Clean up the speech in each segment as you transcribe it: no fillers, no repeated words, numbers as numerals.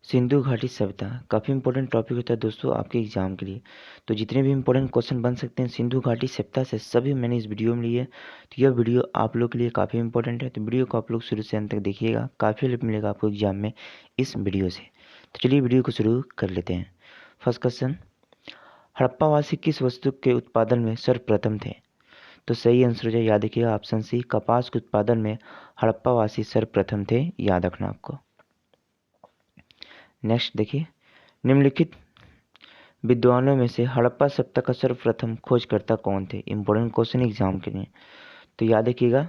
सिंधु घाटी सभ्यता काफ़ी इंपॉर्टेंट टॉपिक होता है दोस्तों आपके एग्जाम के लिए। तो जितने भी इंपॉर्टेंट क्वेश्चन बन सकते हैं सिंधु घाटी सभ्यता से सभी मैंने इस वीडियो में लिए। तो यह वीडियो आप लोग के लिए काफ़ी इंपॉर्टेंट है, तो वीडियो को आप लोग शुरू से अंत तक देखिएगा, काफ़ी हेल्प मिलेगा आपको एग्जाम में इस वीडियो से। तो चलिए वीडियो को शुरू कर लेते हैं। फर्स्ट क्वेश्चन, हड़प्पावासी किस वस्तु के उत्पादन में सर्वप्रथम थे? तो सही आंसर हो जाए, याद रखिएगा ऑप्शन सी, कपास के उत्पादन में हड़प्पावासी सर्वप्रथम थे, याद रखना आपको। नेक्स्ट देखिए, निम्नलिखित विद्वानों में से हड़प्पा सभ्यता का सर्वप्रथम खोजकर्ता कौन थे? इंपॉर्टेंट क्वेश्चन एग्जाम के लिए, तो याद रखिएगा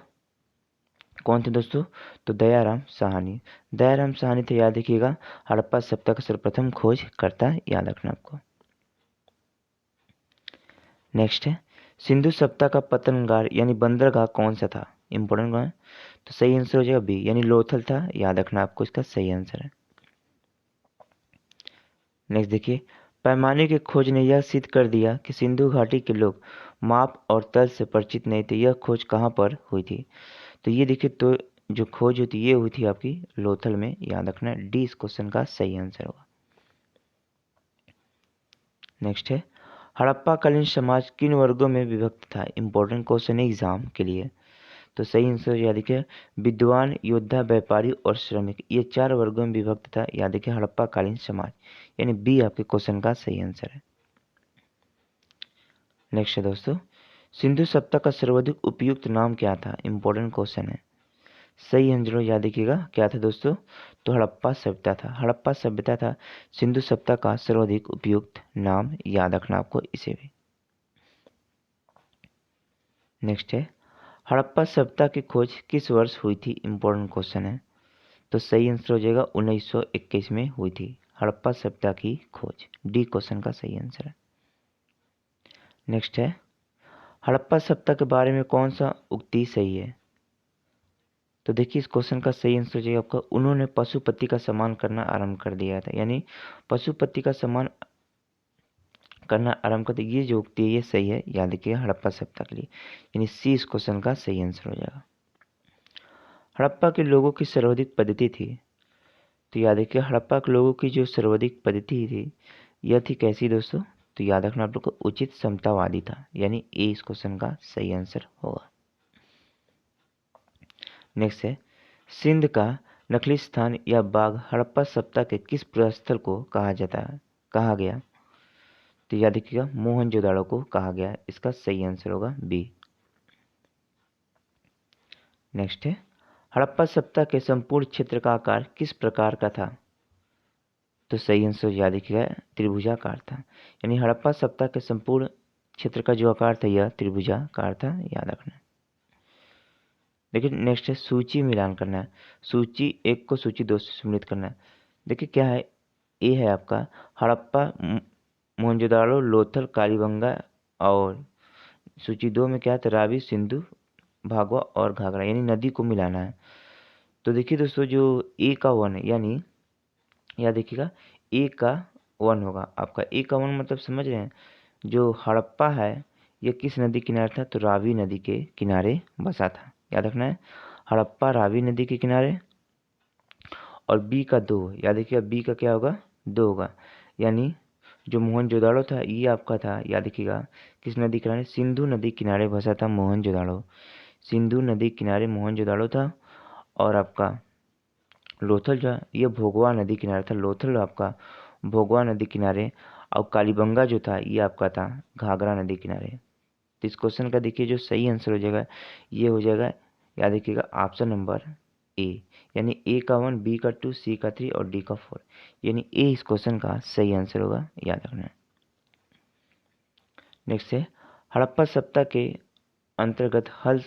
कौन थे दोस्तों? तो दयाराम साहनी। दयाराम साहनी थे, याद रखिएगा हड़प्पा सभ्यता का सर्वप्रथम खोजकर्ता, याद रखना आपको। नेक्स्ट है, सिंधु सभ्यता का पतनगार यानी बंदरगाह कौन सा था? इंपॉर्टेंट है, तो सही आंसर हो जाएगा बी, यानी लोथल था, याद रखना आपको, इसका सही आंसर है। नेक्स्ट देखिए, पैमाने की खोज ने यह सिद्ध कर दिया कि सिंधु घाटी के लोग माप और तल से परिचित नहीं थे। यह खोज कहाँ पर हुई थी? तो ये देखिए, तो जो खोज होती ये हुई थी आपकी लोथल में, याद रखना, डी इस क्वेश्चन का सही आंसर होगा। नेक्स्ट है, हड़प्पाकालीन समाज किन वर्गों में विभक्त था? इंपॉर्टेंट क्वेश्चन है एग्जाम के लिए, तो सही आंसर याद रखिए विद्वान, योद्धा, व्यापारी और श्रमिक, ये 4 वर्गों में विभक्त था, याद रखिए हड़प्पाकालीन समाज, यानी बी आपके क्वेश्चन का सही आंसर है। नेक्स्ट है दोस्तों, सिंधु सभ्यता का सर्वाधिक उपयुक्त नाम क्या था? इंपॉर्टेंट क्वेश्चन है, सही आंसर याद रखिएगा क्या था दोस्तों? तो हड़प्पा सभ्यता था, हड़प्पा सभ्यता था सिंधु सभ्यता का सर्वाधिक उपयुक्त नाम, याद रखना आपको इसे भी। नेक्स्ट है, हड़प्पा सभ्यता की खोज किस वर्ष हुई थी? इंपॉर्टेंट क्वेश्चन है, तो सही आंसर हो जाएगा 1921 में हुई थी हड़प्पा सभ्यता की खोज, डी क्वेश्चन का सही आंसर है। नेक्स्ट है, हड़प्पा सभ्यता के बारे में कौन सा उक्ति सही है? तो देखिए इस क्वेश्चन का सही आंसर हो जाएगा आपका, उन्होंने पशुपति का सम्मान करना आरंभ कर दिया था, यानी पशुपति का सम्मान करना आरंभ कर दिया, ये जो उक्ति है ये सही है, याद रखिएगा हड़प्पा सभ्यता के लिए, यानी सी इस क्वेश्चन का सही आंसर हो जाएगा। हड़प्पा के लोगों की सर्वाधिक पद्धति थी, तो याद रखिए हड़प्पा के लोगों की जो सर्वाधिक पद्धति थी यह थी कैसी दोस्तों? तो याद रखना आप लोग को उचित समतावादी था, यानी ए इस क्वेश्चन का सही आंसर होगा। नेक्स्ट है, सिंध का नकली स्थान या बाग हड़प्पा सभ्यता के किस प्रस्थल को कहा गया? तो याद रखिएगा मोहनजोदाड़ो को कहा गया, इसका सही आंसर होगा बी। नेक्स्ट है, हड़प्पा सभ्यता के संपूर्ण क्षेत्र का आकार किस प्रकार का था? तो सही आंसर याद रखिएगा त्रिभुजाकार था, यानी हड़प्पा सभ्यता के संपूर्ण क्षेत्र का जो आकार था यह त्रिभुजाकार था, याद रखना। देखिए नेक्स्ट है, सूची मिलान करना है, सूची 1 को सूची 2 से सम्मिलित करना है। देखिए क्या है, ए है आपका हड़प्पा, मोहनजोदाड़ो, लोथल, कालीबंगा, और सूची 2 में क्या है, तो रावी, सिंधु, भागवा और घाघरा, यानी नदी को मिलाना है। तो देखिए दोस्तों जो ए का 1 है, यानी याद देखिएगा ए का 1 होगा आपका, ए का 1 मतलब समझ रहे हैं, जो हड़प्पा है यह किस नदी किनारे था? तो रावी नदी के किनारे बसा था, याद रखना है हड़प्पा रावी नदी के किनारे। और बी का 2, याद रखिएगा बी का क्या होगा? 2 होगा, यानी जो मोहनजोदाड़ो था ये आपका था, याद रखिएगा किस नदी किनारे? सिंधु नदी किनारे बसा था मोहनजोदाड़ो, सिंधु नदी किनारे मोहनजोदाड़ो था। और आपका लोथल जो है ये भोगवा नदी किनारे था, लोथल आपका भोगवा नदी किनारे। और कालीबंगा जो था ये आपका था घाघरा नदी किनारे। तो इस क्वेश्चन का देखिए जो सही आंसर हो जाएगा ये हो जाएगा, याद रखिएगा ऑप्शन नंबर ए, यानी ए का 1, बी का 2, सी का 3 और डी का 4, यानी ए इस क्वेश्चन का सही आंसर होगा, याद रखना है। नेक्स्ट है, हड़प्पा सभ्यता के अंतर्गत हल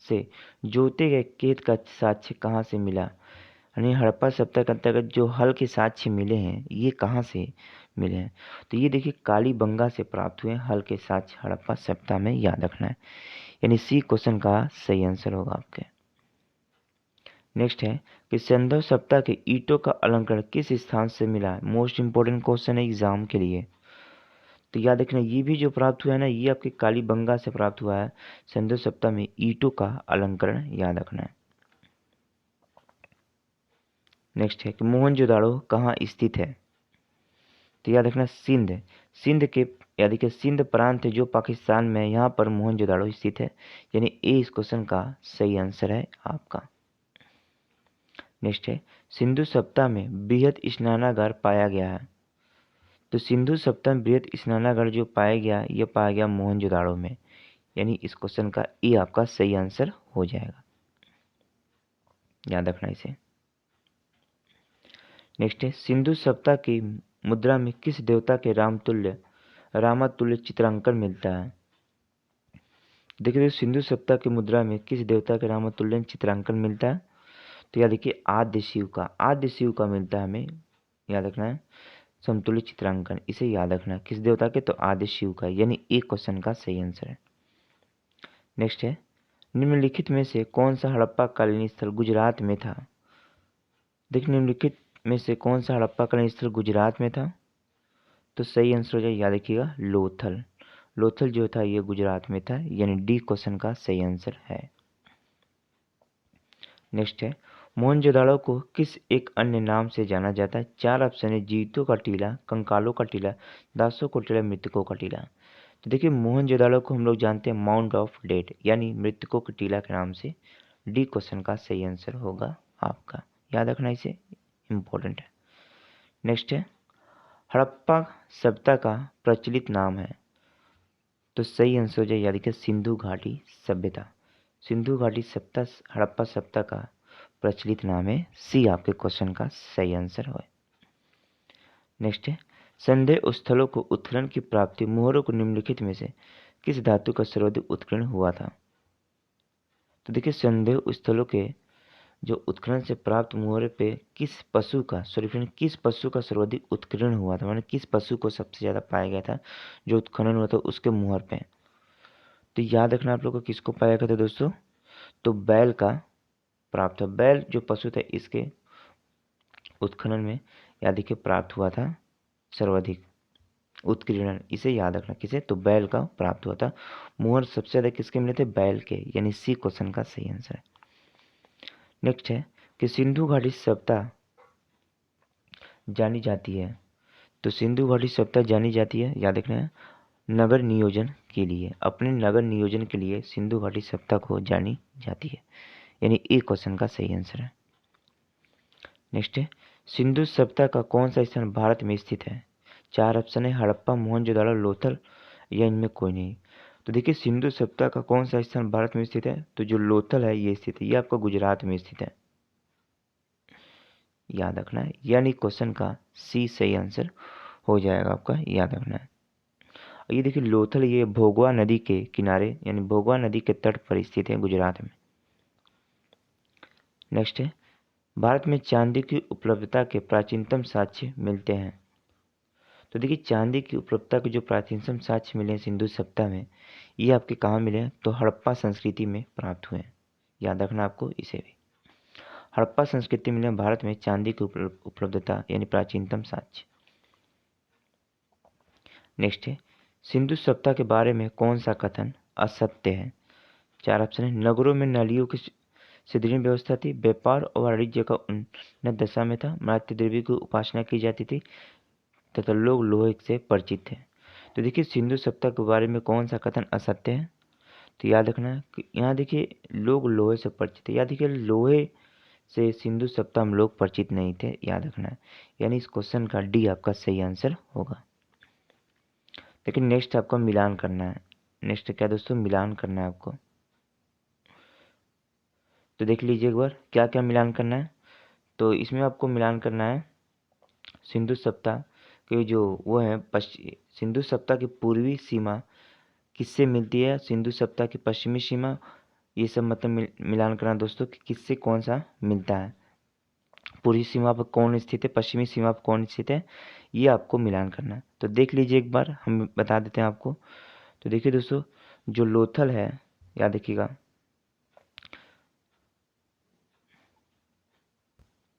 से जोते गए खेत का साक्ष्य कहाँ से मिला? यानी हड़प्पा सभ्यता के अंतर्गत जो हल के साक्ष्य मिले हैं ये कहाँ से मिले हैं? तो ये देखिए कालीबंगा से प्राप्त हुए हल के साक्ष्य हड़प्पा सभ्यता में, याद रखना है, यानी सी क्वेश्चन का सही आंसर होगा आपके। नेक्स्ट है कि सिंधु सभ्यता के ईंटों का अलंकरण किस स्थान से मिला है? मोस्ट इंपोर्टेंट क्वेश्चन है एग्जाम के लिए, तो याद रखना ये भी जो प्राप्त हुआ है ना ये आपके कालीबंगा से प्राप्त हुआ है, सिंधु सभ्यता में ईंटों का अलंकरण, याद रखना है। नेक्स्ट है कि मोहनजोदाड़ो कहाँ स्थित है? तो याद रखना सिंध। सिंध के यानी कि सिंध प्रांत है जो पाकिस्तान में है, यहाँ पर मोहनजोदाड़ो स्थित है। यानी ए इस क्वेश्चन का सही आंसर है आपका। नेक्स्ट है सिंधु सभ्यता में बृहद स्नानागार पाया गया है। तो सिंधु सभ्यता में बृहद स्नानागार जो पाया गया ये पाया गया मोहनजोदाड़ो में। यानी इस क्वेश्चन का ए आपका सही आंसर हो जाएगा, याद रखना इसे। नेक्स्ट है सिंधु सभ्यता की मुद्रा में किस देवता के रामातुल्य चित्रांकन मिलता है? देखिए सिंधु सभ्यता की मुद्रा में किस देवता के रामातुल्य चित्रांकन मिलता है? तो याद देखिए आद्य शिव का मिलता है हमें, याद रखना है समतुल्य चित्रांकन, इसे याद रखना किस देवता के? तो आद्य शिव का। यानी एक क्वेश्चन का सही आंसर है। नेक्स्ट है निम्नलिखित में से कौन सा हड़प्पा कालीन स्थल गुजरात में था? देखिए निम्नलिखित में से कौन सा हड़प्पा कालीन स्थल गुजरात में था? तो सही आंसर हो जाए, याद रखिएगा लोथल। लोथल जो था ये गुजरात में था। यानी डी क्वेश्चन का सही आंसर है। नेक्स्ट है मोहनजोदाड़ो को किस एक अन्य नाम से जाना जाता है? चार ऑप्शन है जीवितों का टीला, कंकालों का टीला, दासों का टीला, मृतकों का टीला। तो देखिए मोहनजोदाड़ो को हम लोग जानते हैं माउंट ऑफ डेड यानी मृतकों के टीला के नाम से। डी क्वेश्चन का सही आंसर होगा आपका, याद रखना इसे, इम्पोर्टेंट है। नेक्स्ट है हड़प्पा सभ्यता का प्रचलित नाम है। तो सही आंसर हो जाए याद रखिए सिंधु घाटी सभ्यता। सिंधु घाटी सभ्यता हड़प्पा सभ्यता का प्रचलित नाम है। सी आपके क्वेश्चन का सही आंसर है। नेक्स्ट है संदेह स्थलों को उत्खनन की प्राप्ति मोहरों को निम्नलिखित में से किस धातु का सर्वाधिक उत्खनन हुआ था? तो देखिए संदेह स्थलों के जो उत्खनन से प्राप्त मोहरे पे किस पशु का सर्वाधिक उत्खनन हुआ था? माने किस पशु को सबसे ज्यादा पाया गया था जो उत्खनन हुआ था उसके मुहर पे? तो याद रखना आप लोग को किसको पाया गया था दोस्तों? तो बैल का प्राप्त था। बैल जो पशु था इसके उत्खनन में याद रखिए प्राप्त हुआ था सर्वाधिक उत्कीर्णन। इसे याद रखना किसे? तो बैल का प्राप्त हुआ था। मुहर सबसे ज्यादा किसके मिले थे? बैल के। यानी सी क्वेश्चन का सही आंसर है। नेक्स्ट है कि सिंधु घाटी सभ्यता जानी जाती है। तो सिंधु घाटी सभ्यता जानी जाती है, याद रखना है नगर नियोजन के लिए। अपने नगर नियोजन के लिए सिंधु घाटी सभ्यता को जानी जाती है। यानी ए क्वेश्चन का सही आंसर है। नेक्स्ट है सिंधु सभ्यता का कौन सा स्थान भारत में स्थित है? चार ऑप्शन है हड़प्पा, मोहनजोदाड़ो, लोथल या इनमें कोई नहीं। तो देखिए सिंधु सभ्यता का कौन सा स्थान भारत में स्थित है? तो जो लोथल है ये स्थित है, ये आपका गुजरात में स्थित है, याद रखना है। यानी क्वेश्चन का सी सही आंसर हो जाएगा आपका, याद रखना है। ये देखिए लोथल ये भोगवा नदी के किनारे यानी भोगवा नदी के तट पर स्थित है गुजरात में। नेक्स्ट है भारत में चांदी की उपलब्धता के प्राचीनतम साक्ष्य मिलते हैं। तो देखिए चांदी की उपलब्धता के जो प्राचीनतम साक्ष्य मिले हैं सिंधु सभ्यता में, ये आपके कहाँ मिले हैं? तो हड़प्पा संस्कृति में प्राप्त हुए हैं, याद रखना आपको इसे भी। हड़प्पा संस्कृति मिले भारत में चांदी की उपलब्धता यानी प्राचीनतम साक्ष्य। नेक्स्ट है सिंधु सभ्यता के बारे में कौन सा कथन असत्य है? चार ऑप्शन है नगरों में नालियों की सुदृढ़ व्यवस्था थी, व्यापार और वाणिज्य का उन्नत दशा में था, मातृ देवी की उपासना की जाती थी तथा लोग लोहे से परिचित थे। तो देखिए सिंधु सभ्यता के बारे में कौन सा कथन असत्य है? तो याद रखना कि यहाँ देखिए लोग लोहे से परिचित है। याद देखिए लोहे से सिंधु सभ्यता में लोग परिचित नहीं थे, याद रखना है। यानी इस क्वेश्चन का डी आपका सही आंसर होगा। लेकिन नेक्स्ट आपको मिलान करना है। नेक्स्ट क्या दोस्तों? मिलान करना है आपको। तो देख लीजिए एक बार क्या क्या मिलान करना है। तो इसमें आपको मिलान करना है सिंधु सभ्यता के जो वो है सिंधु सभ्यता की पूर्वी सीमा किससे मिलती है, सिंधु सभ्यता की पश्चिमी सीमा, ये सब मतलब मिलान करना दोस्तों कि किससे कौन सा मिलता है। पूर्वी सीमा पर कौन स्थित है, पश्चिमी सीमा पर कौन स्थित है, ये आपको मिलान करना है। तो देख लीजिए एक बार, हम बता देते हैं आपको। तो देखिए दोस्तों जो लोथल है, याद रखिएगा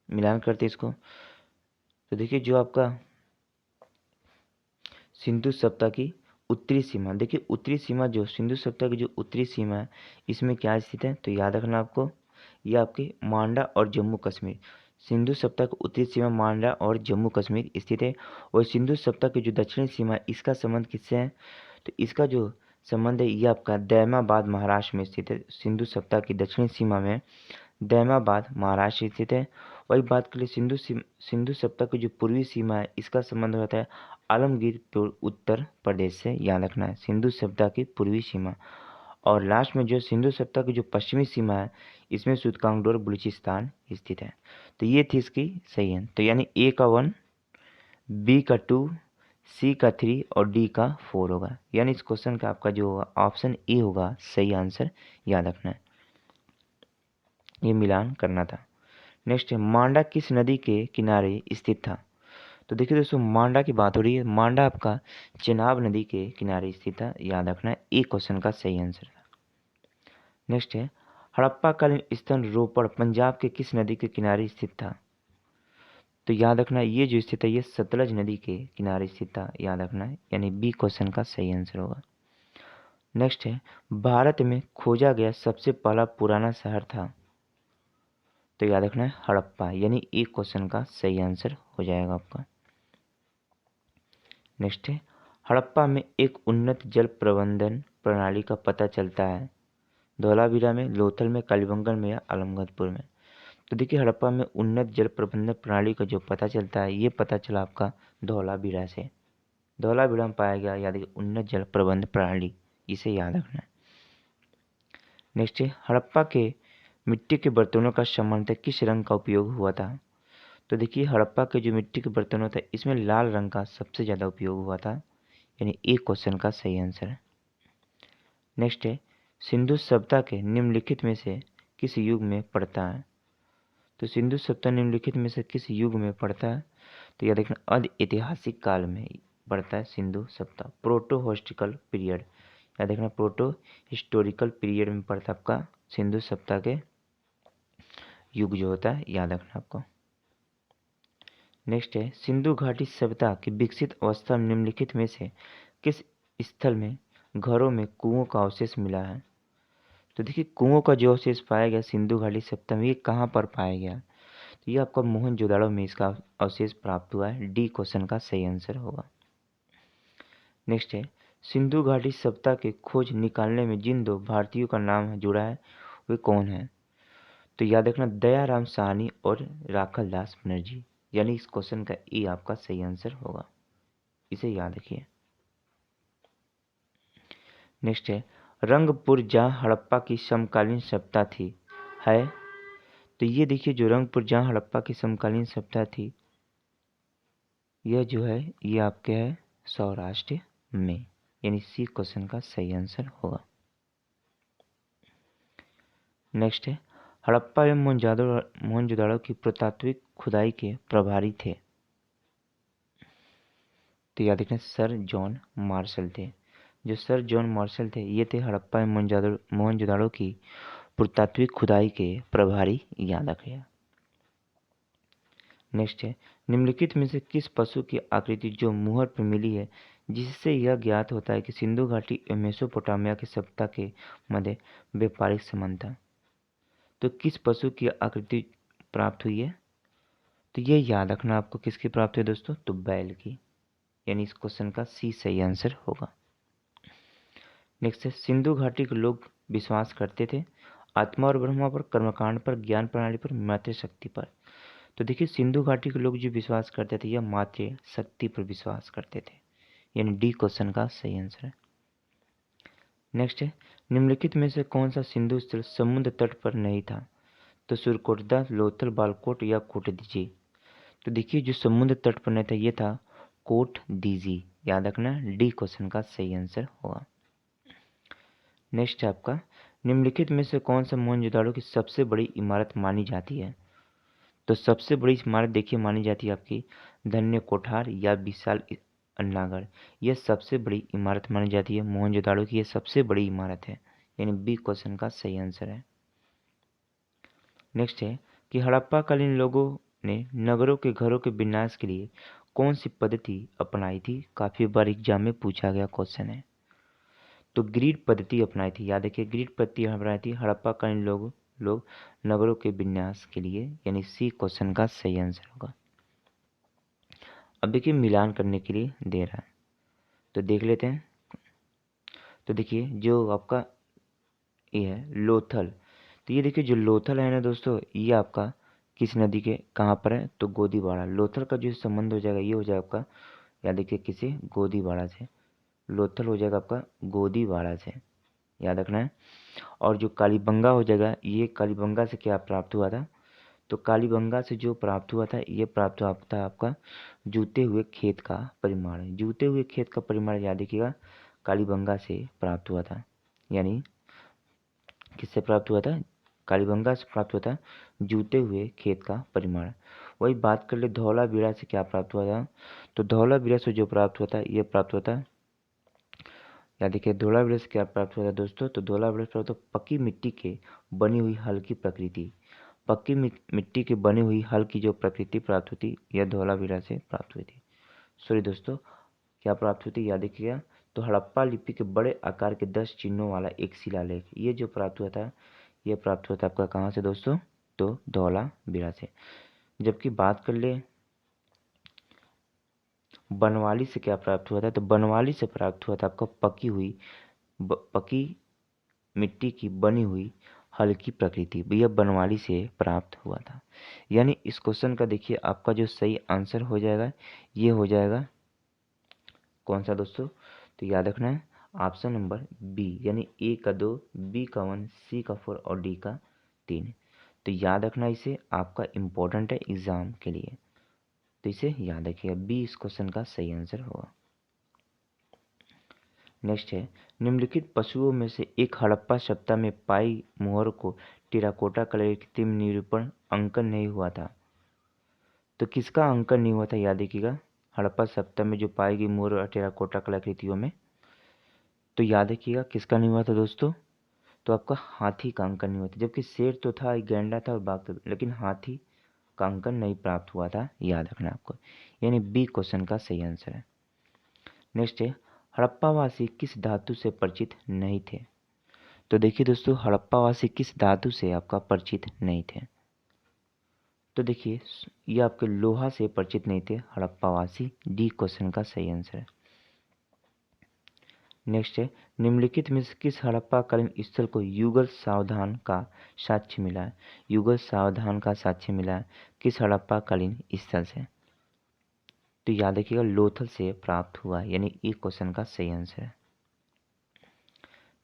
मिलान करते इसको। तो देखिए जो आपका सिंधु सभ्यता की उत्तरी सीमा, देखिए उत्तरी सीमा जो सिंधु सभ्यता की जो उत्तरी सीमा है इसमें क्या स्थित है? तो याद रखना आपको ये आपके मांडा और जम्मू कश्मीर, सिंधु सभ्यता की उत्तरी सीमा मांडा और जम्मू कश्मीर स्थित है, और सिंधु सभ्यता की जो दक्षिणी सीमा है इसका संबंध किससे है? तो इसका जो संबंध है ये आपका दैमाबाद महाराष्ट्र में स्थित है। सिंधु सभ्यता की दक्षिणी सीमा में दैमाबाद महाराष्ट्र स्थित है। वही बात कर लिए सिंधु सभ्यता की जो पूर्वी सीमा है इसका संबंध होता है आलमगीर उत्तर प्रदेश से, याद रखना है सिंधु सभ्यता की पूर्वी सीमा। और लास्ट में जो सिंधु सभ्यता की जो पश्चिमी सीमा है इसमें सूतकांगडोर बलूचिस्तान स्थित है। तो ये थी इसकी सही है। तो यानी ए का 1, बी का 2, सी का 3 और डी का 4 होगा। यानी इस क्वेश्चन का आपका जो होगा ऑप्शन ए होगा सही आंसर, याद रखना है, ये मिलान करना था। नेक्स्ट है मांडा किस नदी के किनारे स्थित था? तो देखिए दोस्तों मांडा की बात हो रही है। मांडा आपका चेनाब नदी के किनारे स्थित था, याद रखना है, एक क्वेश्चन का सही आंसर था। नेक्स्ट है हड़प्पा कालीन स्थल रोपड़ पंजाब के किस नदी के किनारे स्थित था? तो याद रखना ये जो स्थित है ये सतलज नदी के किनारे स्थित था, याद रखना है, यानी बी क्वेश्चन का सही आंसर होगा। नेक्स्ट है भारत में खोजा गया सबसे पहला पुराना शहर था? तो याद रखना है हड़प्पा, यानी एक क्वेश्चन का सही आंसर हो जाएगा आपका। नेक्स्ट है हड़प्पा में एक उन्नत जल प्रबंधन प्रणाली का पता चलता है? धौलावीरा में, लोथल में, कालीबंगन में या आलमगीरपुर में? तो देखिए हड़प्पा में उन्नत जल प्रबंधन प्रणाली का जो पता चलता है ये पता चला आपका धौलावीरा से। धौलावीरा में पाया गया याद उन्नत जल प्रबंधन प्रणाली, इसे याद रखना है। नेक्स्ट है हड़प्पा के मिट्टी के बर्तनों का सामान्यतः किस रंग का उपयोग हुआ था? तो देखिए हड़प्पा के जो मिट्टी के बर्तन होता है इसमें लाल रंग का सबसे ज़्यादा उपयोग हुआ था, यानी एक क्वेश्चन का सही आंसर है। नेक्स्ट है सिंधु सभ्यता के निम्नलिखित में से किस युग में पड़ता है? तो सिंधु सभ्यता निम्नलिखित में से किस युग में पड़ता है? तो यह देखना अध ऐतिहासिक काल में पड़ता है सिंधु सभ्यता, प्रोटो हिस्टोरिकल पीरियड, या देखना प्रोटो हिस्टोरिकल पीरियड में पड़ता है आपका सिंधु सभ्यता के युग जो होता है, याद रखना आपको। नेक्स्ट है सिंधु घाटी सभ्यता की विकसित अवस्था में निम्नलिखित में से किस स्थल में घरों में कुओं का अवशेष मिला है? तो देखिए कुओं का जो अवशेष पाया गया सिंधु घाटी सभ्यता में ये कहाँ पर पाया गया? तो ये आपका मोहनजोदड़ो में इसका अवशेष प्राप्त हुआ है, डी क्वेश्चन का सही आंसर होगा। नेक्स्ट है सिंधु घाटी सभ्यता के खोज निकालने में जिन दो भारतीयों का नाम जुड़ा है वे कौन है? तो याद रखना दयाराम साहनी और राखल दास बनर्जी, यानी इस क्वेश्चन का ए आपका सही आंसर होगा, इसे याद रखिए। नेक्स्ट है रंगपुर जहाँ हड़प्पा की समकालीन सभ्यता थी है? तो ये देखिए जो रंगपुर जहाँ हड़प्पा की समकालीन सभ्यता थी यह जो है ये आपके है सौराष्ट्र में, यानी सी क्वेश्चन का सही आंसर होगा। नेक्स्ट है हड़प्पा एवं मोहनजोदड़ो की पुरातात्विक खुदाई के प्रभारी थे? तो याद रखना सर जॉन मार्शल थे। जो सर जॉन मार्शल थे ये थे हड़प्पा एवं मोहनजोदड़ो की पुरातात्विक खुदाई के प्रभारी, याद रखिए। नेक्स्ट है निम्नलिखित में से किस पशु की आकृति जो मुहर पर मिली है जिससे यह ज्ञात होता है कि सिंधु घाटी एवं मेसोपोटामिया की सभ्यता के मध्य व्यापारिक संबंध था? तो किस पशु की आकृति प्राप्त हुई है? तो ये याद रखना आपको किसकी प्राप्त हुई दोस्तों? तो बैल की, यानी इस क्वेश्चन का सी सही आंसर होगा। नेक्स्ट है सिंधु घाटी के लोग विश्वास करते थे आत्मा और ब्रह्मा पर, कर्मकांड पर, ज्ञान प्रणाली पर, मातृशक्ति पर? तो देखिए सिंधु घाटी के लोग जो विश्वास करते थे यह मातृशक्ति पर विश्वास करते थे, यानी डी क्वेश्चन का सही आंसर है। नेक्स्ट है निम्नलिखित में से कौन सा सिंधु स्थल समुद्र तट पर नहीं था? तो सुरकोटदा, लोथल, बालकोट या कोटदीजी? तो देखिए जो समुद्र तट पर नहीं था ये था कोटदीजी, याद रखना डी क्वेश्चन का सही आंसर होगा। नेक्स्ट है आपका निम्नलिखित में से कौन सा मोहनजोदड़ो की सबसे बड़ी इमारत मानी जाती है? तो सबसे बड़ी इमारत देखिए मानी जाती है आपकी धन्य कोठार या विशाल अन्नागढ़, यह सबसे बड़ी इमारत मानी जाती है मोहनजोदड़ो की, यह सबसे बड़ी इमारत है, यानी बी क्वेश्चन का सही आंसर है। नेक्स्ट है कि हड़प्पा कालीन लोगों ने नगरों के घरों के विन्यास के लिए कौन सी पद्धति अपनाई थी? काफी बार एग्जाम में पूछा गया क्वेश्चन है। तो ग्रिड पद्धति अपनाई थी, याद रखिए ग्रिड पद्धति अपनाई थी हड़प्पा कालीन लोगों लोग नगरों के विन्यास के लिए, यानी सी क्वेश्चन का सही आंसर होगा। अब देखिए मिलान करने के लिए दे रहा है, तो देख लेते हैं। तो देखिए जो आपका ये है लोथल, तो ये देखिए जो लोथल है ना दोस्तों, ये आपका किस नदी के कहाँ पर है, तो गोदीबाड़ा। लोथल का जो संबंध हो जाएगा ये हो जाएगा आपका, याद देखिए किसी गोदीबाड़ा से। लोथल हो जाएगा आपका गोदीबाड़ा से, याद रखना है। और जो कालीबंगा हो जाएगा, ये कालीबंगा से क्या प्राप्त हुआ था, तो कालीबंगा से जो प्राप्त हुआ था ये प्राप्त हुआ था आपका जूते हुए खेत का परिमाण। जूते हुए खेत का परिमाण याद रखिएगा कालीबंगा से प्राप्त हुआ था, यानी किससे प्राप्त हुआ था, कालीबंगा से प्राप्त हुआ था जूते हुए खेत का परिमाण। वही बात कर ले धौलावीरा से क्या प्राप्त हुआ था, तो धौलावीरा से जो प्राप्त हुआ था ये प्राप्त हुआ था, याद देखिए धौलावीरा से क्या प्राप्त हुआ था दोस्तों, तो धौलावीरा से प्राप्त हुआ पक्की मिट्टी के बनी हुई हल की प्रकृति। पक्की मिट्टी की बनी हुई हल की जो प्रकृति प्राप्त होती यह धौलावीरा से प्राप्त हुई थी। सॉरी दोस्तों, क्या प्राप्त हुई थी, याद रखिएगा, तो हड़प्पा लिपि के बड़े आकार के 10 चिन्हों वाला एक शिलालेख, ये जो प्राप्त हुआ था ये प्राप्त हुआ था आपका कहाँ से दोस्तों, तो धौलावीरा से। जबकि बात कर ले बनवाली से क्या प्राप्त हुआ था, तो बनवाली से प्राप्त हुआ था आपका पकी मिट्टी की बनी हुई हल्की प्रकृति, यह बनवाली से प्राप्त हुआ था। यानी इस क्वेश्चन का देखिए आपका जो सही आंसर हो जाएगा ये हो जाएगा कौन सा दोस्तों, तो याद रखना है ऑप्शन नंबर बी, यानी ए का 2, बी का 1, सी का 4 और डी का 3। तो याद रखना, इसे आपका इम्पोर्टेंट है एग्जाम के लिए, तो इसे याद रखिएगा, बी इस क्वेश्चन का सही आंसर होगा। नेक्स्ट है, निम्नलिखित पशुओं में से एक हड़प्पा सभ्यता में पाई मोहर को टेराकोटा कलर कृत्रिम निरूपण अंकन नहीं हुआ था। तो किसका अंकन नहीं हुआ था, याद रखिएगा, हड़प्पा सभ्यता में जो पाई गई मोहर और टेराकोटा कलाकृतियों में, तो याद रखिएगा किसका नहीं हुआ था दोस्तों, तो आपका हाथी का अंकन नहीं हुआ था। जबकि शेर तो था, गैंडा था और बाघ था, लेकिन हाथी का अंकन नहीं प्राप्त हुआ था, याद रखना आपको, यानी बी क्वेश्चन का सही आंसर है। नेक्स्ट है, हड़प्पावासी किस धातु से परिचित नहीं थे। तो देखिए दोस्तों हड़प्पावासी किस धातु से आपका परिचित नहीं थे, तो देखिए ये आपके लोहा से परिचित नहीं थे हड़प्पावासी, डी क्वेश्चन का सही आंसर है। नेक्स्ट है, निम्नलिखित में से किस हड़प्पाकालीन स्थल को युगल सावधान का साक्ष्य मिला है। युगल सावधान का साक्ष्य मिला है किस हड़प्पाकालीन स्थल से, तो याद रखिएगा लोथल से प्राप्त हुआ, यानी ई क्वेश्चन का सही आंसर है।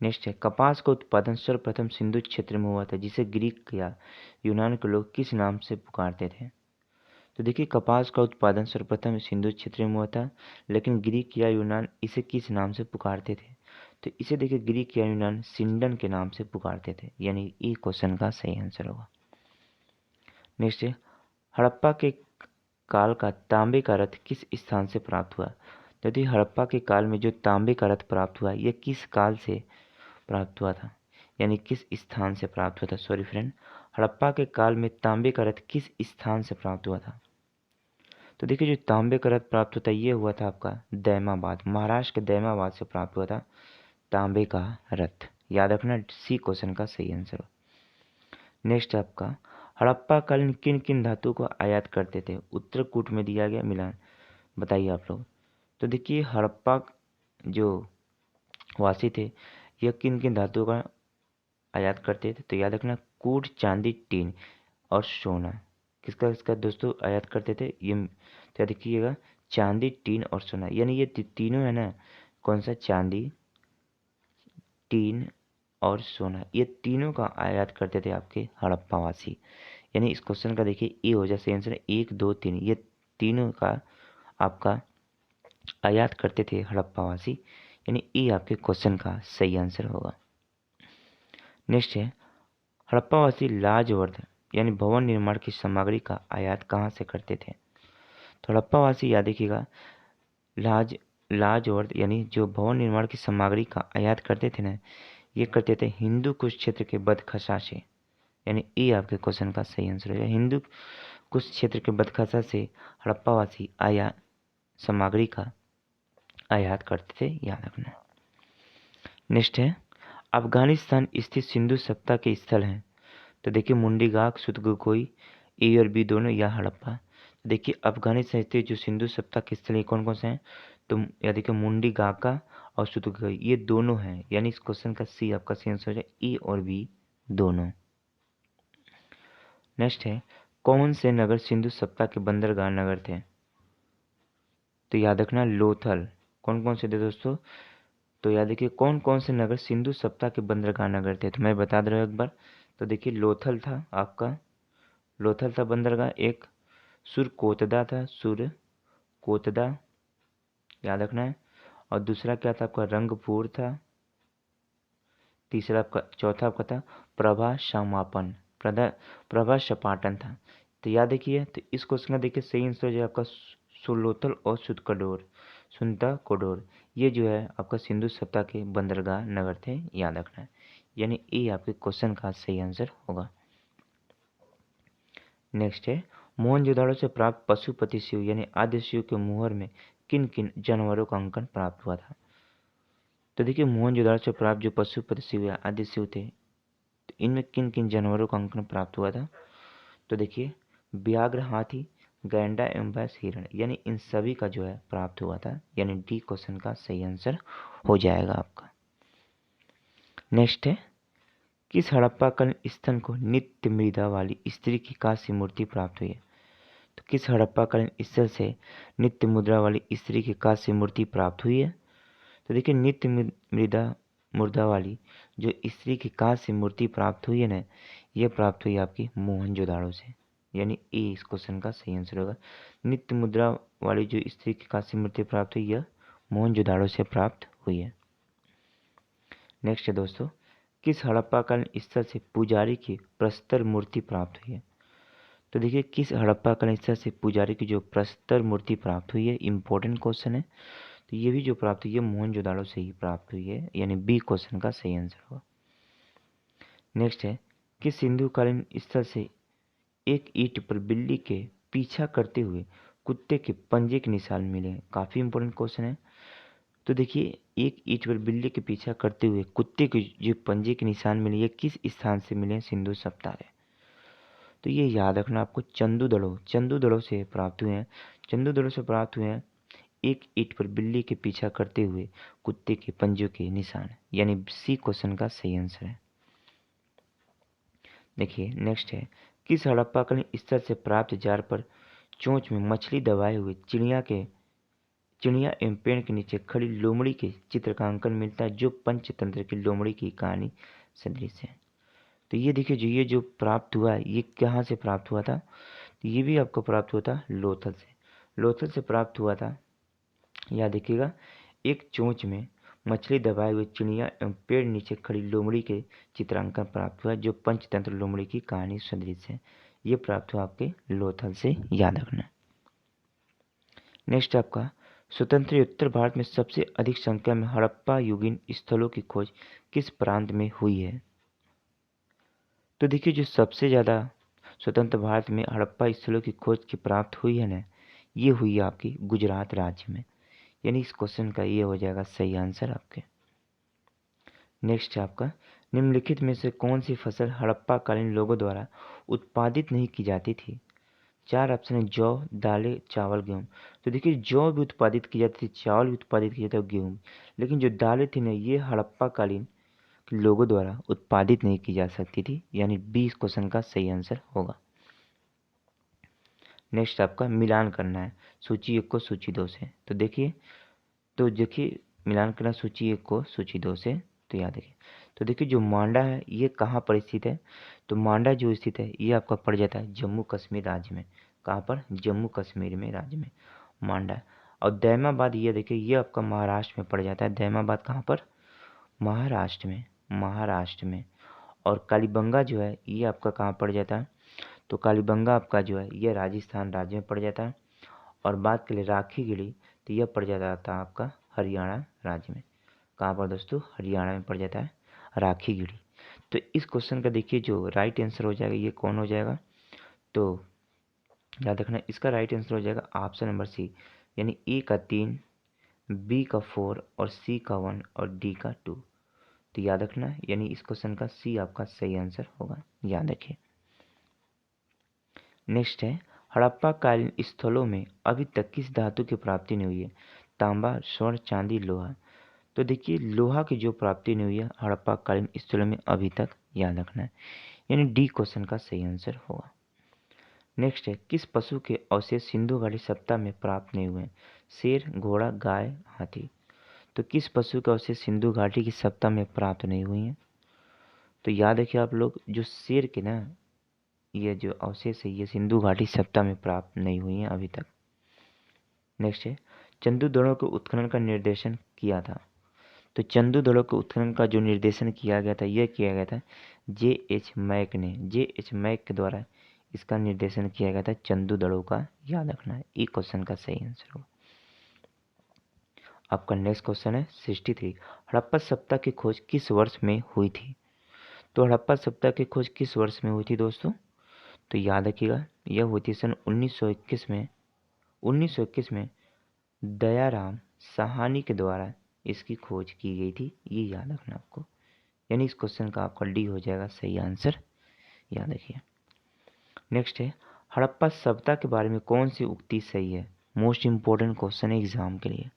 नेक्स्ट है, कपास का उत्पादन सर्वप्रथम सिंधु क्षेत्र में हुआ था, जिसे ग्रीक या यूनान के लोग किस नाम से पुकारते थे। तो देखिए कपास का उत्पादन सर्वप्रथम सिंधु क्षेत्र में हुआ था, लेकिन ग्रीक या यूनान इसे किस नाम से पुकारते थे, तो इसे देखिए ग्रीक या यूनान सिंडन के नाम से पुकारते थे, यानी ई क्वेश्चन का सही आंसर होगा। नेक्स्ट है, हड़प्पा के काल का तांबे का रथ किस स्थान से प्राप्त हुआ। यदि हड़प्पा के काल में जो तांबे का रथ प्राप्त हुआ यह किस काल से प्राप्त हुआ था, यानी किस स्थान से प्राप्त हुआ था। सॉरी फ्रेंड, हड़प्पा के काल में तांबे का रथ किस स्थान से प्राप्त हुआ था, तो देखिए जो तांबे का रथ प्राप्त होता है ये हुआ था आपका दैमाबाद, महाराष्ट्र के दैमाबाद से प्राप्त हुआ था तांबे का रथ, याद रखना सी क्वेश्चन का सही आंसर हो। नेक्स्ट आपका, हड़प्पा कालीन किन किन धातुओं को आयात करते थे, उत्तरकूट में दिया गया मिलान, बताइए आप लोग। तो देखिए हड़प्पा जो वासी थे यह किन किन धातुओं का आयात करते थे, तो याद रखना कूट, चांदी, टीन और सोना, किसका किसका दोस्तों आयात करते थे, ये तो याद रखिएगा चांदी, टीन और सोना, यानी ये तीनों है ना, कौन सा, चांदी, टीन और सोना, ये तीनों का आयात करते थे आपके हड़प्पावासी, यानी इस क्वेश्चन का देखिए ए हो जाए सही आंसर, 1 2 3, ये तीनों का आपका आयात करते थे हड़प्पावासी, यानी ए आपके क्वेश्चन का सही आंसर होगा। नेक्स्ट है, हड़प्पावासी लाजवर्द यानी भवन निर्माण की सामग्री का आयात कहाँ से करते थे, तो हड़प्पावासी याद रखिएगा लाजवर्द यानी जो भवन निर्माण की सामग्री का आयात करते थे ना, ये करते थे हिंदू कुश क्षेत्र के बदखसा से, यानी ये आपके क्वेश्चन का सही आंसर है। हिंदू कुश क्षेत्र के बदखसा से हड़प्पावासी सामग्री का आयात करते थे, याद रखना। नेक्स्ट है, अफगानिस्तान स्थित सिंधु सभ्यता के स्थल हैं, तो देखिए मुंडीगाक, सुतगुकोई, ए और बी दोनों या हड़प्पा। देखिए अफगानी साहित्य जो सिंधु सभ्यता के स्थल कौन कौन से हैं, तो या देखिए मुंडीगाका और सुतगुकोई ये दोनों हैं, यानी इस क्वेश्चन का सी आपका सही आंसर हो जाए, ए और बी दोनों। नेक्स्ट है, कौन से नगर सिंधु सभ्यता के बंदरगाह नगर थे, तो याद रखना लोथल। कौन कौन से थे दोस्तों, तो याद देखिए कौन कौन से नगर सिंधु सभ्यता के बंदरगाह नगर थे, तो मैं बता दे रहा हूँ एक बार। तो देखिए लोथल था आपका, लोथल था बंदरगाह। एक सुरकोतदा था, सुरकोतदा याद रखना है। और दूसरा क्या था आपका, रंगपुर था। तीसरा आपका, चौथा आपका था प्रभा समापन, प्रभा सपाटन था। तो याद देखिए, तो इस क्वेश्चन का देखिए सही आंसर जो है आपका सुलोथल और सुतकडोर, सुनता कोडोर, ये जो है आपका सिंधु सभ्यता के बंदरगाह नगर थे, याद रखना है। यानी ये आपके क्वेश्चन का सही आंसर होगा। नेक्स्ट है, मोहनजोदाड़ो से प्राप्त पशुपति शिव यानी आद्य शिव के मुहर में किन किन जानवरों का अंकन प्राप्त हुआ था। तो देखिए मोहनजोदाड़ो से प्राप्त जो पशुपति शिव या आद्य शिव थे, तो इनमें किन किन जानवरों का अंकन प्राप्त हुआ था। तो देखिए व्याघ्र, हाथी, गैंडा एवं भैंस, हिरण, यानी इन सभी का जो है प्राप्त हुआ था, यानी डी क्वेश्चन का सही आंसर हो जाएगा आपका। नेक्स्ट है, किस हड़प्पाकालीन स्थल को नित्य मृदा वाली स्त्री की कांस्य मूर्ति प्राप्त हुई है। तो किस हड़प्पाकालीन स्थल से नित्य मुद्रा वाली स्त्री की कांस्य मूर्ति प्राप्त हुई है। तो देखिए नित्य मुद्रा वाली जो स्त्री की कांस्य मूर्ति प्राप्त हुई है ना, यह प्राप्त हुई आपकी मोहनजोदाड़ो से, यानी ए इस क्वेश्चन का सही आंसर होगा। नित्य मुद्रा वाली जो स्त्री की कांस्य मूर्ति प्राप्त हुई, यह मोहनजोदाड़ो से प्राप्त हुई है। नेक्स्ट है दोस्तों, किस हड़प्पाकालीन स्थल से पुजारी की प्रस्तर मूर्ति प्राप्त हुई है। तो देखिए किस हड़प्पाकालीन स्थल से पुजारी की जो प्रस्तर मूर्ति प्राप्त हुई है, इंपॉर्टेंट क्वेश्चन है। तो ये भी जो प्राप्त हुई है मोहनजोदाड़ो से ही प्राप्त हुई है, यानी बी क्वेश्चन का सही आंसर होगा। नेक्स्ट है, किस सिंधुकालीन स्थल से एक ईंट पर बिल्ली के पीछा करते हुए कुत्ते के पंजे के निशान मिले हैं। काफी इंपॉर्टेंट क्वेश्चन है। तो देखिए एक ईंट पर बिल्ली के पीछा करते हुए कुत्ते के जो पंजे के निशान मिले, ये किस स्थान से मिले हैं, सिंधु सभ्यता में। तो ये याद रखना आपको, चंदूदड़ो से प्राप्त हुए हैं। चंदूदड़ो से प्राप्त हुए हैं एक ईंट पर बिल्ली के पीछा करते हुए कुत्ते के पंजों के निशान, यानी सी क्वेश्चन का सही आंसर है। देखिए नेक्स्ट है, किस हड़प्पाकालीन स्थल से प्राप्त जार पर चोंच में मछली दबाए हुए चिड़िया एवं पेड़ के नीचे खड़ी लोमड़ी के चित्र का अंकन मिलता है, जो पंचतंत्र की लोमड़ी की कहानी सदृश है। तो ये देखिए जो ये जो प्राप्त हुआ है, ये कहाँ से प्राप्त हुआ था, तो ये भी आपको प्राप्त हुआ था लोथल से। लोथल से प्राप्त हुआ था, याद देखिएगा, एक चोंच में मछली दबाए हुए चिड़िया एवं पेड़ नीचे खड़ी लोमड़ी के चित्रांकन प्राप्त हुआ, जो पंचतंत्र लोमड़ी की कहानी सदृश है। ये प्राप्त हुआ आपके लोथल से, याद रखना। नेक्स्ट आपका, स्वतंत्र उत्तर भारत में सबसे अधिक संख्या में हड़प्पा युगीन स्थलों की खोज किस प्रांत में हुई है। तो देखिए जो सबसे ज़्यादा स्वतंत्र भारत में हड़प्पा स्थलों की खोज की प्राप्त हुई है ना, ये हुई है आपकी गुजरात राज्य में, यानी इस क्वेश्चन का ये हो जाएगा सही आंसर आपके। नेक्स्ट है आपका, निम्नलिखित में से कौन सी फसल हड़प्पाकालीन लोगों द्वारा उत्पादित नहीं की जाती थी। चार ऑप्शन है, जौ, दालें, चावल, गेहूँ। तो देखिए जौ भी उत्पादित की जाती थी, चावल भी उत्पादित किया जाता था, गेहूँ, लेकिन जो दालें थी ना, ये हड़प्पाकालीन लोगों द्वारा उत्पादित नहीं की जा सकती थी, यानी बी इस क्वेश्चन का सही आंसर होगा। नेक्स्ट आपका मिलान करना है सूची 1 को सूची 2 से। तो देखिए मिलान करना सूची 1 को सूची 2 से, तो याद रखिए। तो देखिए जो मांडा है ये कहाँ पर स्थित है, तो मांडा जो स्थित है ये आपका पड़ जाता है जम्मू कश्मीर राज्य में। कहाँ पर, जम्मू कश्मीर में राज्य में मांडा। और दैमाबाद ये देखिए ये आपका महाराष्ट्र में पड़ जाता है। दैमाबाद कहाँ पर, महाराष्ट्र में। और कालीबंगा जो है ये आपका कहाँ पड़ जाता है, तो कालीबंगा आपका जो है ये राजस्थान राज्य में पड़ जाता है। और बात करें राखीगढ़ी, तो यह पड़ जाता था आपका हरियाणा राज्य में। कहाँ पर दोस्तों, हरियाणा में पड़ जाता है राखीगढ़ी। तो इस क्वेश्चन का देखिए जो राइट आंसर हो जाएगा ये कौन हो जाएगा, तो याद रखना इसका राइट आंसर हो जाएगा ऑप्शन नंबर सी, यानी ए का 3, बी का 4 और सी का 1 और डी का 2। तो याद रखना, यानी इस क्वेश्चन का सी आपका सही आंसर होगा, याद रखिए। नेक्स्ट है, हड़प्पा कालीन स्थलों में अभी तक किस धातु की प्राप्ति नहीं हुई है? तांबा, स्वर्ण, चांदी, लोहा। तो देखिए लोहा की जो प्राप्ति नहीं हुई है हड़प्पा कालीन स्थलों में अभी तक, याद रखना है, यानी डी क्वेश्चन का सही आंसर होगा। नेक्स्ट है, किस पशु के अवशेष सिंधु घाटी सप्ताह में प्राप्त नहीं हुए हैं? शेर, घोड़ा, गाय, हाथी। तो किस पशु के अवशेष सिंधु घाटी की सप्ताह में प्राप्त नहीं हुई हैं? तो याद रखिए आप लोग, जो शेर के ना ये जो अवशेष है ये सिंधु घाटी सप्ताह में प्राप्त नहीं हुई हैं अभी तक। नेक्स्ट है, चंदू दड़ों के उत्खनन का निर्देशन किया था? तो चंदू दड़ों के उत्खनन का जो निर्देशन किया गया था यह किया गया था J.H. मैक ने, J.H. मैक के द्वारा इसका निर्देशन किया गया था चंदू दड़ों का, याद रखना है, ई क्वेश्चन का सही आंसर होगा। आपका नेक्स्ट क्वेश्चन है 63, हड़प्पा सप्ताह की खोज किस वर्ष में हुई थी? तो हड़प्पा सप्ताह की खोज किस वर्ष में हुई थी दोस्तों? तो याद रखिएगा यह हुई थी सन 1921 में दयाराम साहनी के द्वारा इसकी खोज की गई थी, ये याद रखना आपको, यानी इस क्वेश्चन का आपका डी हो जाएगा सही आंसर, याद रखिए। नेक्स्ट है, हड़प्पा सभ्यता के बारे में कौन सी उक्ति सही है? मोस्ट इंपॉर्टेंट क्वेश्चन है एग्जाम के लिए।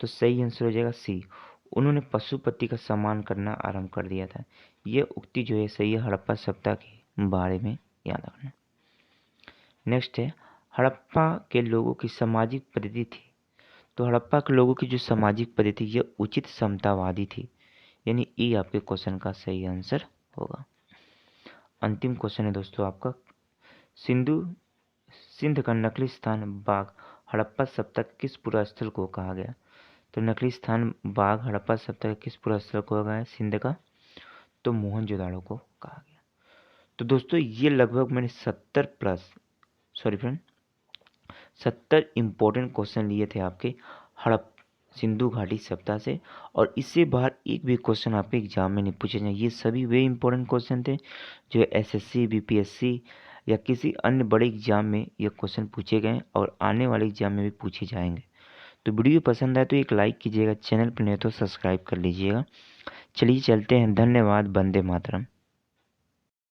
तो सही आंसर हो जाएगा सी, उन्होंने पशुपति का सम्मान करना आरंभ कर दिया था। यह उक्ति जो है सही है हड़प्पा सभ्यता के बारे में, याद रखना। नेक्स्ट है, हड़प्पा के लोगों की सामाजिक पद्धति थी? तो हड़प्पा के लोगों की जो सामाजिक पद्धति यह उचित समतावादी थी, यानी ई आपके क्वेश्चन का सही आंसर होगा। अंतिम क्वेश्चन है दोस्तों आपका, सिंध का नकली स्थान बाघ हड़प्पा सभ्यता के किस पुरा स्थल को कहा गया? तो नकली स्थान बाघ हड़प्पा सभ्यता के किस पुरा स्थल को कहा गया सिंध का? तो मोहनजोदाड़ो को कहा गया। तो दोस्तों ये लगभग मैंने 70 इंपॉर्टेंट क्वेश्चन लिए थे आपके सिंधु घाटी सप्ताह से, और इससे बाहर एक भी क्वेश्चन आपके एग्जाम में नहीं पूछे जाए। ये सभी वे इंपॉर्टेंट क्वेश्चन थे जो एसएससी, बीपीएससी या किसी अन्य बड़े एग्जाम में ये क्वेश्चन पूछे गए और आने वाले एग्जाम में भी पूछे जाएंगे। तो वीडियो पसंद आए तो एक लाइक कीजिएगा, चैनल पर नहीं तो सब्सक्राइब कर लीजिएगा। चलिए चलते हैं, धन्यवाद, वंदे मातरम।